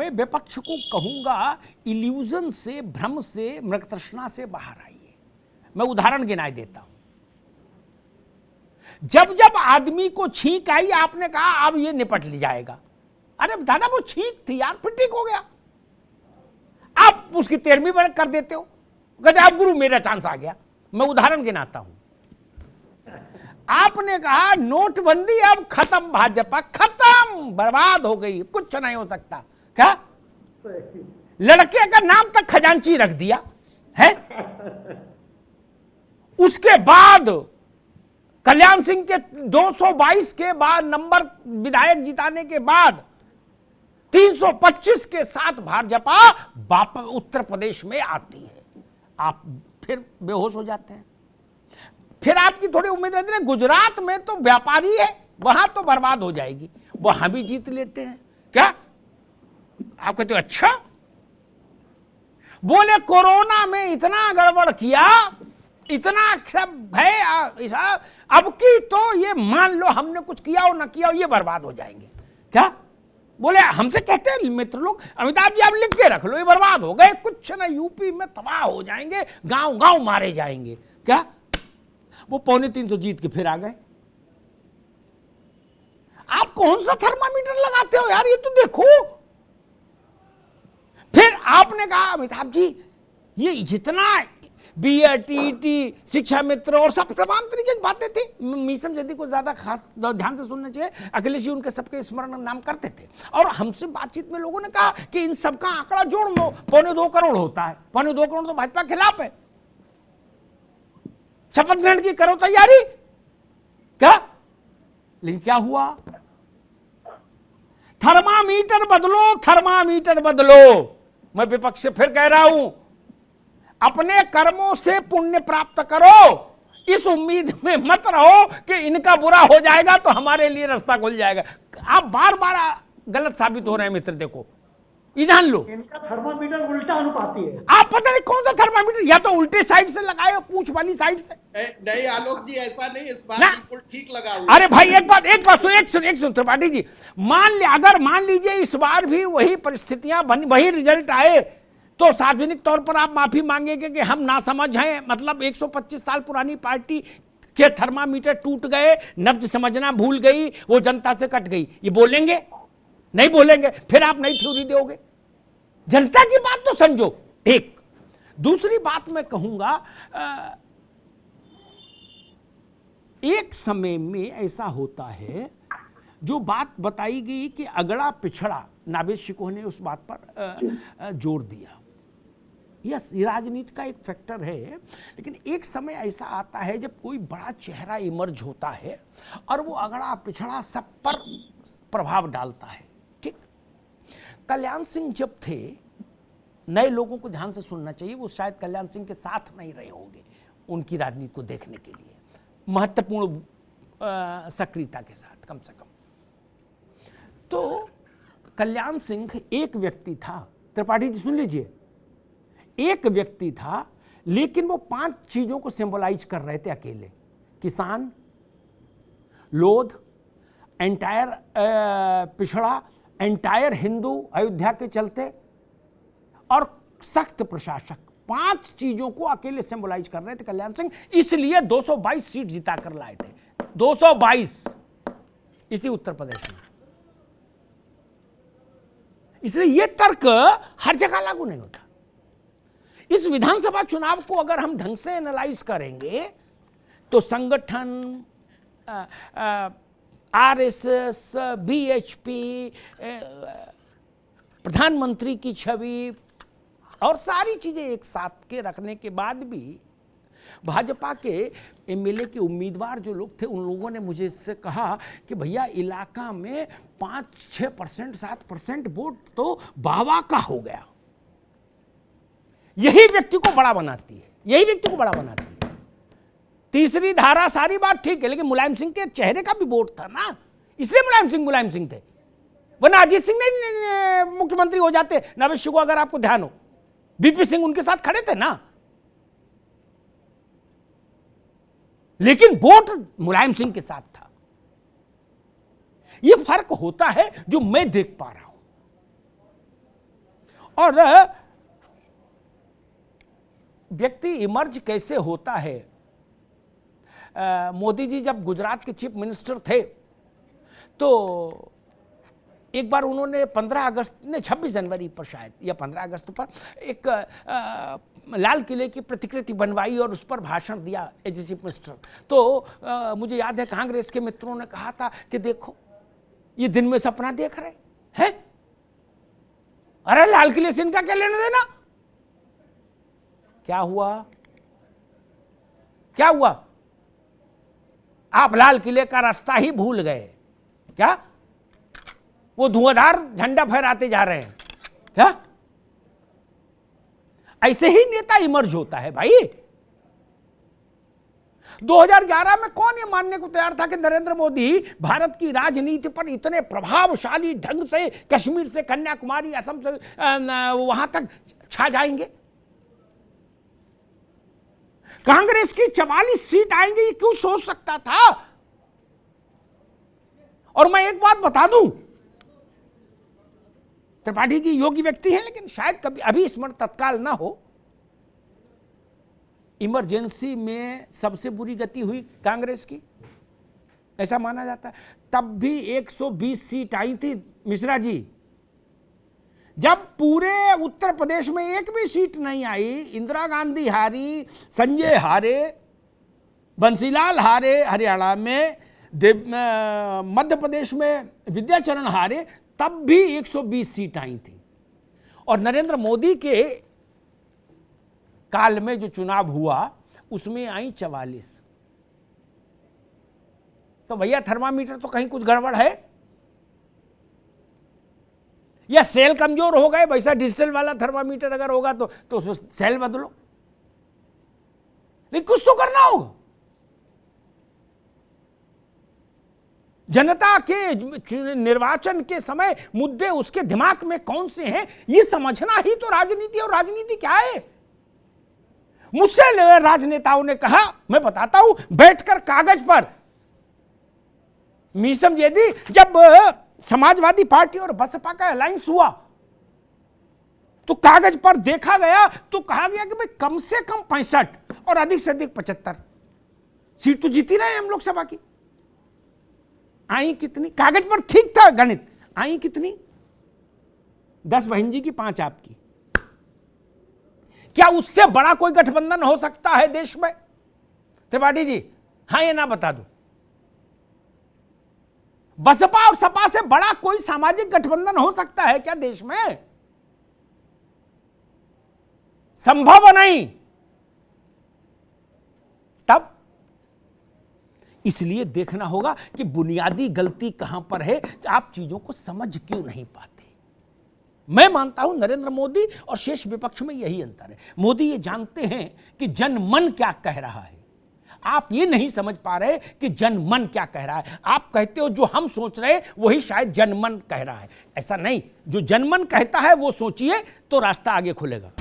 मैं विपक्ष को कहूंगा, इल्यूजन से, भ्रम से, मृगतृष्णा से बाहर आइए। मैं उदाहरण गिनाए देता हूं। जब जब आदमी को छींक आई, आपने कहा अब ये निपट ली जाएगा। अरे दादा वो छींक थी यार, फिर ठीक हो गया। आप उसकी 13वीं बरस कर देते हो, कहते आप गुरु मेरा चांस आ गया। मैं उदाहरण गिनाता हूं। आपने कहा नोटबंदी अब खत्म, भाजपा खत्म, बर्बाद हो गई, कुछ नहीं हो सकता। क्या लड़के का नाम तक खजांची रख दिया है। उसके बाद कल्याण सिंह के 222 के बाद नंबर विधायक जिताने के बाद 325 के साथ भाजपा वापस उत्तर प्रदेश में आती है। आप फिर बेहोश हो जाते हैं। फिर आपकी थोड़ी उम्मीद रहती है गुजरात में तो व्यापारी है, वहां तो बर्बाद हो जाएगी, वहां भी जीत लेते हैं। क्या आप कहते हो अच्छा? बोले कोरोना में इतना गड़बड़ किया, इतना सब है, अब की तो ये मान लो हमने कुछ किया हो ना किया हो, ये बर्बाद हो जाएंगे। क्या बोले हमसे कहते हैं मित्र लोग, अमिताभ जी आप लिख के रख लो, ये बर्बाद हो गए, कुछ ना यूपी में तबाह हो जाएंगे, गांव गांव मारे जाएंगे। क्या वो 250 जीत के फिर आ गए। आप कौन सा थर्मामीटर लगाते हो यार, ये तो देखो। फिर आपने कहा अमिताभ जी ये जितना BAT, शिक्षा मित्र और सब तमाम तरीके की बातें थी। मीसम जदी को ज्यादा खास ध्यान से सुनना चाहिए। अखिलेश जी उनके सबके स्मरण नाम करते थे, और हमसे बातचीत में लोगों ने कहा कि इन सबका आंकड़ा जोड़ लो, 2.25 करोड़ होता है। 2.25 करोड़ तो भाजपा के खिलाफ है। शपथ ग्रहण की करो तैयारी। क्या लेकिन क्या हुआ? थर्मामीटर बदलो, थर्मामीटर बदलो। मैं विपक्ष से फिर कह रहा हूं, अपने कर्मों से पुण्य प्राप्त करो, इस उम्मीद में मत रहो कि इनका बुरा हो जाएगा तो हमारे लिए रास्ता खुल जाएगा। आप बार बार गलत साबित हो रहे हैं मित्र। देखो ये जान लो, इनका थर्मामीटर उल्टा अनुपाती है। आप पता नहीं कौन सा थर्मामीटर, या तो उल्टे साइड से लगाए, पूंछ वाली साइड से। नहीं आलोक जी ऐसा नहीं, इस बार बिल्कुल ठीक लगा हुआ। अरे भाई एक बात सुन त्रिपाठी जी, मान लीजिए इस बार भी वही परिस्थितियां बनी, वही रिजल्ट आए, तो सार्वजनिक तौर पर आप माफी मांगेंगे कि हम नासमझ हैं, मतलब 125 साल पुरानी पार्टी के थर्मामीटर टूट गए, नब्ज समझना भूल गई, वो जनता से कट गई, ये बोलेंगे? नहीं बोलेंगे। फिर आप नई थ्योरी दोगे। जनता की बात तो समझो। एक दूसरी बात मैं कहूंगा, एक समय में ऐसा होता है, जो बात बताई गई कि अगड़ा पिछड़ा, नावेद शिकोह ने उस बात पर जोर दिया। यस, ये राजनीति का एक फैक्टर है, लेकिन एक समय ऐसा आता है जब कोई बड़ा चेहरा इमर्ज होता है और वो अगड़ा पिछड़ा सब पर प्रभाव डालता है। ठीक, कल्याण सिंह जब थे, नए लोगों को ध्यान से सुनना चाहिए, वो शायद कल्याण सिंह के साथ नहीं रहे होंगे उनकी राजनीति को देखने के लिए, महत्वपूर्ण सक्रियता के साथ कम से कम। तो कल्याण सिंह एक व्यक्ति था, त्रिपाठी जी सुन लीजिए, एक व्यक्ति था, लेकिन वो 5 चीजों को सिंबलाइज कर रहे थे अकेले। किसान, लोध, एंटायर पिछड़ा, एंटायर हिंदू अयोध्या के चलते, और सख्त प्रशासक। 5 चीजों को अकेले सिंबलाइज कर रहे थे कल्याण सिंह, इसलिए 222 सीट जिता कर लाए थे। 222 इसी उत्तर प्रदेश में। इसलिए यह तर्क हर जगह लागू नहीं होता। इस विधानसभा चुनाव को अगर हम ढंग से एनालाइज करेंगे तो संगठन, आरएसएस, बीएचपी, प्रधानमंत्री की छवि और सारी चीजें एक साथ के रखने के बाद भी भाजपा के एमएलए के उम्मीदवार जो लोग थे, उन लोगों ने मुझे इससे कहा कि भैया इलाका में 5-6%, 7% वोट तो बाबा का हो गया। यही व्यक्ति को बड़ा बनाती है, यही व्यक्ति को बड़ा बनाती है। तीसरी धारा सारी बात ठीक है, लेकिन मुलायम सिंह के चेहरे का भी वोट था ना, इसलिए मुलायम सिंह थे, वरना अजीत सिंह नहीं मुख्यमंत्री हो जाते। नावेद शिकोह, अगर आपको ध्यान हो, बीपी सिंह उनके साथ खड़े थे ना, लेकिन वोट मुलायम सिंह के साथ था। यह फर्क होता है जो मैं देख पा रहा हूं। और व्यक्ति इमर्ज कैसे होता है, मोदी जी जब गुजरात के चीफ मिनिस्टर थे तो एक बार उन्होंने 15 अगस्त ने 26 जनवरी पर शायद या 15 अगस्त पर एक लाल किले की प्रतिकृति बनवाई और उस पर भाषण दिया एज चीफ मिनिस्टर। तो मुझे याद है कांग्रेस के मित्रों ने कहा था कि देखो ये दिन में सपना देख रहे हैं, अरे लाल किले से इनका क्या लेना देना। क्या हुआ, क्या हुआ? आप लाल किले का रास्ता ही भूल गए क्या? वो धुआंधार झंडा फहराते जा रहे हैं क्या? ऐसे ही नेता इमर्ज होता है भाई। 2011 में कौन ये मानने को तैयार था कि नरेंद्र मोदी भारत की राजनीति पर इतने प्रभावशाली ढंग से कश्मीर से कन्याकुमारी, असम से वहां तक छा जाएंगे? कांग्रेस की 44 सीट आएंगी, ये क्यों सोच सकता था? और मैं एक बात बता दूं, त्रिपाठी जी योगी व्यक्ति हैं लेकिन शायद कभी अभी स्मरण तत्काल ना हो। इमरजेंसी में सबसे बुरी गति हुई कांग्रेस की, ऐसा माना जाता है। तब भी 120 सीट आई थी मिश्रा जी। जब पूरे उत्तर प्रदेश में एक भी सीट नहीं आई, इंदिरा गांधी हारी, संजय हारे, बंसीलाल हारे हरियाणा में, मध्य प्रदेश में विद्याचरण हारे, तब भी 120 सीट आई थी। और नरेंद्र मोदी के काल में जो चुनाव हुआ उसमें आई 44। तो भैया थर्मामीटर तो कहीं कुछ गड़बड़ है, या सेल कमजोर हो गए। वैसा डिजिटल वाला थर्मामीटर अगर होगा तो उसमें सेल बदलो, लेकिन कुछ तो करना होगा। जनता के निर्वाचन के समय मुद्दे उसके दिमाग में कौन से हैं, ये समझना ही तो राजनीति। और राजनीति क्या है? मुझसे राजनेताओं ने कहा, मैं बताता हूं, बैठकर कागज पर मी समझे जब समाजवादी पार्टी और बसपा का अलायंस हुआ तो कागज पर देखा गया तो कहा गया कि भाई कम से कम 65 और अधिक से अधिक 75 सीट तो जीती रहे हम लोकसभा की। आई कितनी? कागज पर ठीक था गणित, आई कितनी? 10 बहन जी की, 5 आपकी। क्या उससे बड़ा कोई गठबंधन हो सकता है देश में? त्रिपाठी जी हां ये ना बता दो। बसपा और सपा से बड़ा कोई सामाजिक गठबंधन हो सकता है क्या देश में? संभव नहीं। तब इसलिए देखना होगा कि बुनियादी गलती कहां पर है, आप चीजों को समझ क्यों नहीं पाते। मैं मानता हूं नरेंद्र मोदी और शेष विपक्ष में यही अंतर है। मोदी ये जानते हैं कि जन मन क्या कह रहा है, आप ये नहीं समझ पा रहे कि जन मन क्या कह रहा है। आप कहते हो जो हम सोच रहे हैं वही शायद जनमन कह रहा है। ऐसा नहीं, जो जनमन कहता है वो सोचिए तो रास्ता आगे खुलेगा।